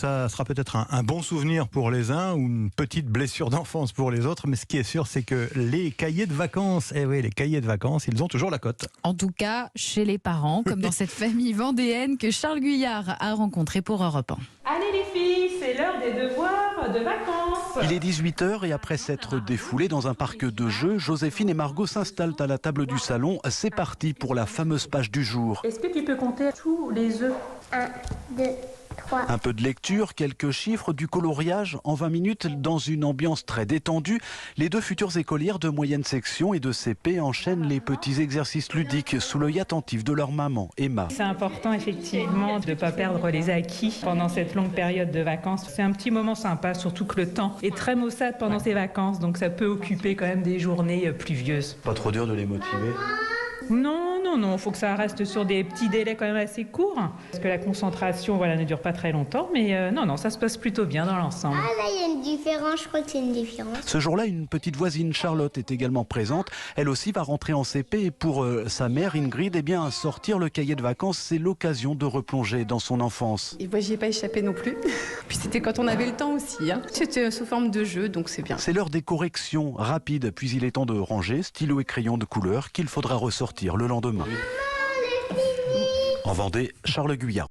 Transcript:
ça sera peut-être un bon souvenir pour les uns ou une petite blessure d'enfance pour les autres, mais ce qui est sûr, c'est que les cahiers de vacances, les cahiers de vacances, ils ont toujours la cote. En tout cas, chez les parents, comme dans cette famille vendéenne que Charles Guyard a rencontrée pour Europe 1. Allez les filles, c'est l'heure des devoirs de vacances. Il est 18h et après s'être défoulé dans un parc de jeux, Joséphine et Margot s'installent à la table du salon. C'est parti pour la fameuse page du jour. Est-ce que tu peux compter tous les œufs? 1, 2, 3. Un peu de lecture, quelques chiffres, du coloriage en 20 minutes dans une ambiance très détendue. Les deux futures écolières de moyenne section et de CP enchaînent les petits exercices ludiques sous l'œil attentif de leur maman, Emma. C'est important effectivement de ne pas perdre les acquis pendant cette longue période de vacances. C'est un petit moment sympa, surtout que le temps est très maussade pendant ces vacances, donc ça peut occuper quand même des journées pluvieuses. Pas trop dur de les motiver? Non, il faut que ça reste sur des petits délais quand même assez courts, parce que la concentration ne dure pas très longtemps, mais non, ça se passe plutôt bien dans l'ensemble. Ah là, il y a une différence, je crois que c'est une différence. Ce jour-là, une petite voisine, Charlotte, est également présente. Elle aussi va rentrer en CP et pour sa mère, Ingrid, sortir le cahier de vacances, c'est l'occasion de replonger dans son enfance. Et moi, j'y ai pas échappé non plus. Puis c'était quand on avait le temps aussi. C'était sous forme de jeu, donc c'est bien. C'est l'heure des corrections rapides, puis il est temps de ranger stylo et crayon de couleur qu'il faudra ressortir le lendemain. En Vendée, Charles Guyard.